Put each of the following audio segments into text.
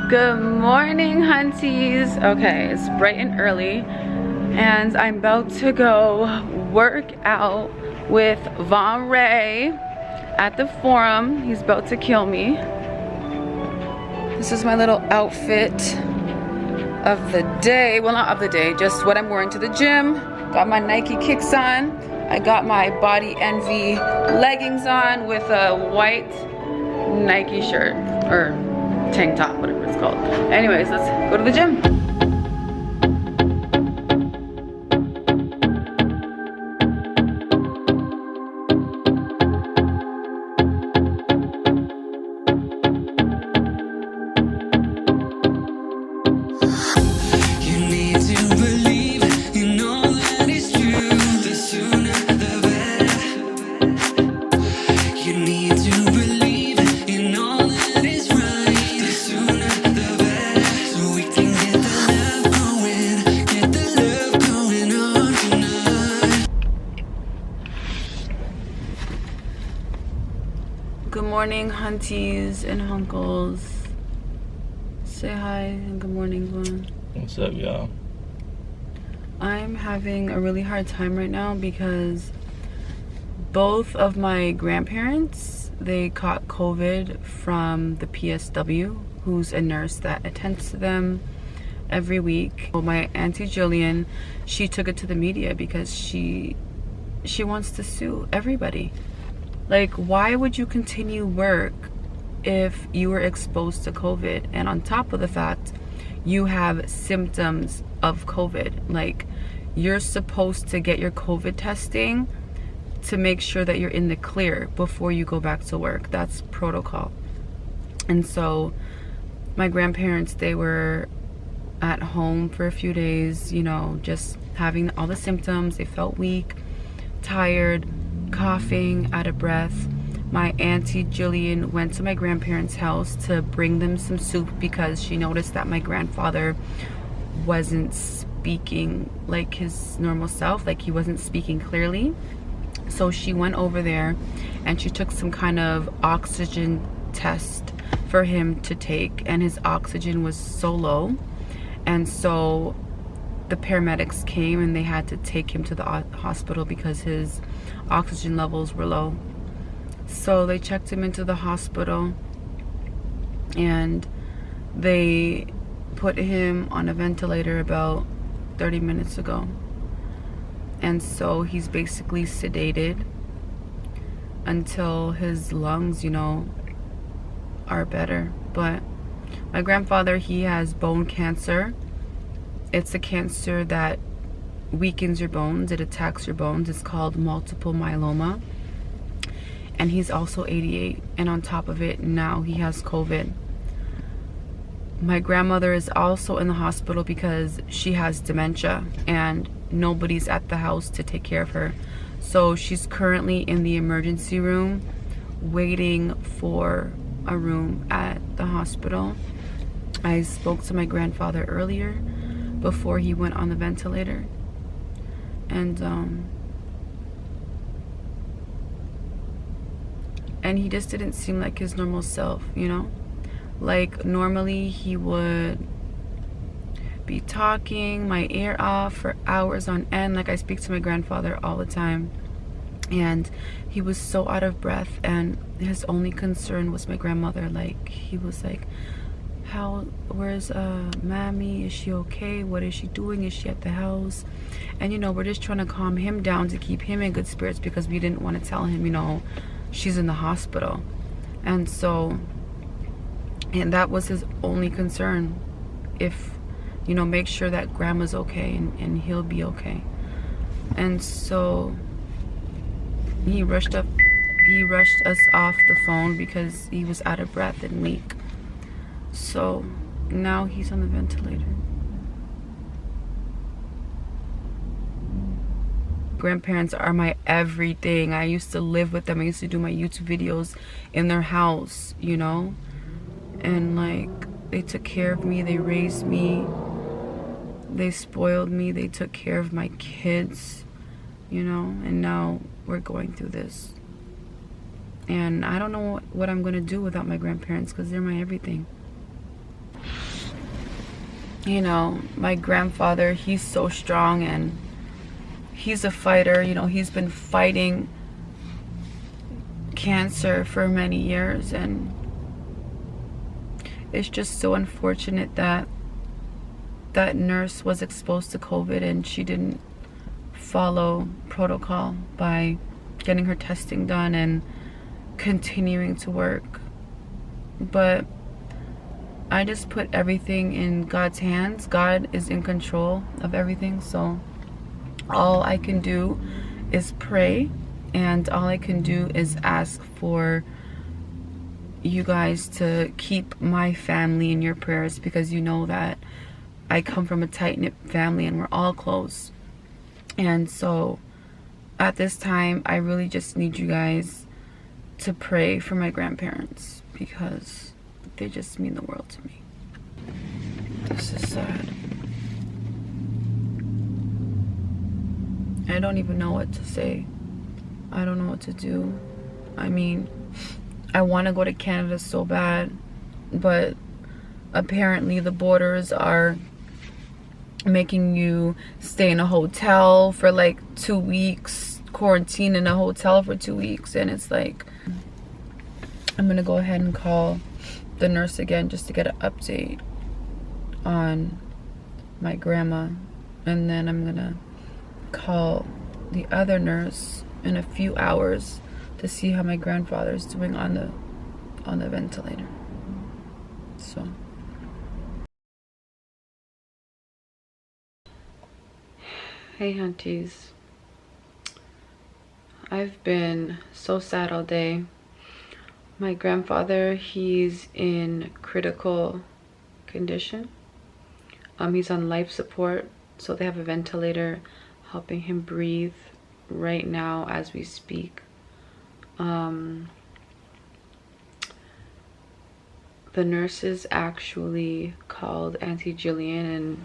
Good morning, hunties. Okay, it's bright and early and I'm about to go work out with Von Ray at the Forum. He's about to kill me. This is my little outfit of the day. Well, not of the day, just what I'm wearing to the gym. Got my Nike kicks on. I got my Body Envy leggings on with a white Nike shirt or tank top, whatever it's called. Anyways, let's go to the gym. Good morning, hunties and hunkles. Say hi and good morning, Vaughn. What's up, y'all? I'm having a really hard time right now because both of my grandparents, they caught COVID from the PSW, who's a nurse that attends to them every week. Well, my Auntie Jillian, she took it to the media because she wants to sue everybody. Like, why would you continue work if you were exposed to COVID? And on top of the fact, you have symptoms of COVID. Like, you're supposed to get your COVID testing to make sure that you're in the clear before you go back to work. That's protocol. And so my grandparents, they were at home for a few days, you know, just having all the symptoms. They felt weak, tired, coughing, out of breath. My Auntie Jillian went to my grandparents' house to bring them some soup because she noticed that my grandfather wasn't speaking like his normal self, like he wasn't speaking clearly. So she went over there and she took some kind of oxygen test for him to take, and his oxygen was so low, and so the paramedics came and they had to take him to the hospital because his oxygen levels were low. So they checked him into the hospital and they put him on a ventilator about 30 minutes ago. And so he's basically sedated until his lungs, you know, are better. But my grandfather, he has bone cancer. It's a cancer that weakens your bones. It attacks your bones. It's called multiple myeloma. And he's also 88. And on top of it, now he has COVID. My grandmother is also in the hospital because she has dementia and nobody's at the house to take care of her. So she's currently in the emergency room waiting for a room at the hospital. I spoke to my grandfather earlier before he went on the ventilator, and he just didn't seem like his normal self, you know? Like, normally he would be talking my ear off for hours on end. Like, I speak to my grandfather all the time, and he was so out of breath, and his only concern was my grandmother. Like, he was like, where's Mammy? Is she okay? What is she doing? Is she at the house? And, you know, we're just trying to calm him down to keep him in good spirits because we didn't want to tell him, you know, she's in the hospital. And so, and that was his only concern. If, you know, make sure that grandma's okay and he'll be okay. And so he rushed us off the phone because he was out of breath and weak. So now he's on the ventilator. Grandparents are my everything. I used to live with them. I used to do my YouTube videos in their house, you know? And like, they took care of me, they raised me, they spoiled me, they took care of my kids, you know? And now we're going through this. And I don't know what I'm gonna do without my grandparents because they're my everything. you know, my grandfather, he's so strong and he's a fighter. You know, he's been fighting cancer for many years, and it's just so unfortunate that that nurse was exposed to COVID and she didn't follow protocol by getting her testing done and continuing to work. But I just put everything in God's hands. God is in control of everything, so all I can do is pray, and all I can do is ask for you guys to keep my family in your prayers, because you know that I come from a tight-knit family and we're all close. And so at this time, I really just need you guys to pray for my grandparents, because they just mean the world to me. This is sad. I don't even know what to say. I don't know what to do. I mean, I want to go to Canada so bad, but apparently the borders are making you stay in a hotel for like 2 weeks, quarantine in a hotel for 2 weeks, and it's like, I'm gonna go ahead and call the nurse again just to get an update on my grandma, and then I'm gonna call the other nurse in a few hours to see how my grandfather's doing on the ventilator. So hey aunties, I've been so sad all day. My grandfather, he's in critical condition. He's on life support, so they have a ventilator helping him breathe right now as we speak. The nurses actually called Auntie Jillian and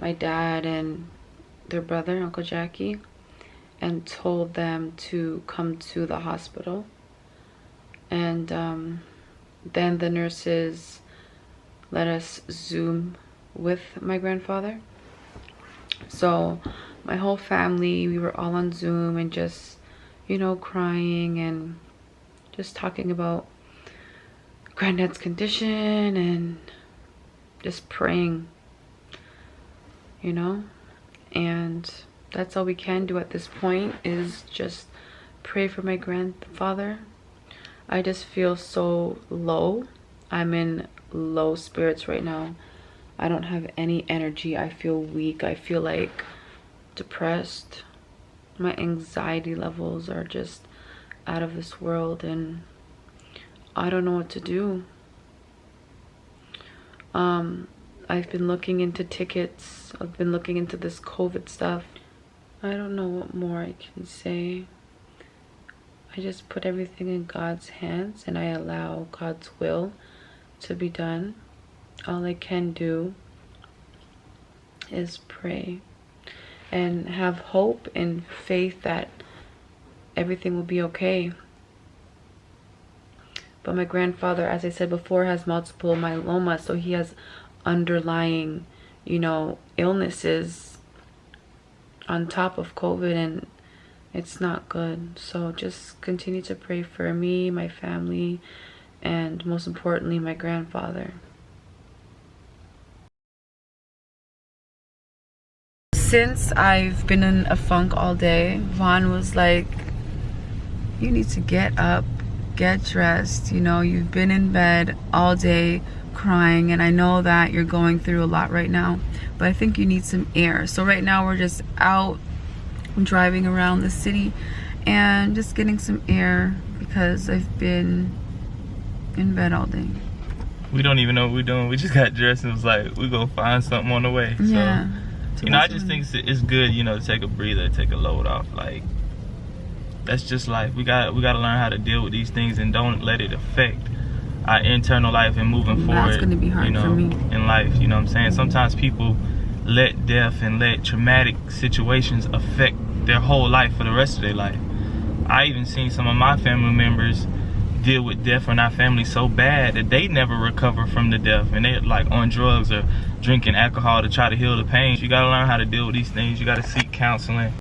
my dad and their brother, Uncle Jackie, and told them to come to the hospital. And then the nurses let us Zoom with my grandfather. So my whole family, we were all on Zoom and just, you know, crying and just talking about Granddad's condition and just praying, you know. And that's all we can do at this point, is just pray for my grandfather. I just feel so low. I'm in low spirits right now. I don't have any energy. I feel weak. I feel like depressed. My anxiety levels are just out of this world, and I don't know what to do. I've been looking into tickets. I've been looking into this COVID stuff. I don't know what more I can say. I just put everything in God's hands, and I allow God's will to be done. All I can do is pray and have hope and faith that everything will be okay. But my grandfather, as I said before, has multiple myeloma, so he has underlying, you know, illnesses on top of COVID, and it's not good. So just continue to pray for me, my family, and most importantly, my grandfather. Since I've been in a funk all day, Vaughn was like, you need to get up, get dressed. You know, you've been in bed all day crying, and I know that you're going through a lot right now, but I think you need some air. So right now we're just out driving around the city and just getting some air, because I've been in bed all day. We don't even know what we're doing. We just got dressed and was like, we're gonna find something on the way. Yeah. So, you know, I just think it's good, you know, to take a breather, take a load off. Like, that's just life. We gotta learn how to deal with these things and don't let it affect our internal life and moving forward. That's gonna be hard, you know, for me. in life. You know what I'm saying? Sometimes people let death and let traumatic situations affect their whole life for the rest of their life. I even seen some of my family members deal with death in our family so bad that they never recover from the death, and they're like on drugs or drinking alcohol to try to heal the pain. You gotta learn how to deal with these things. You gotta seek counseling.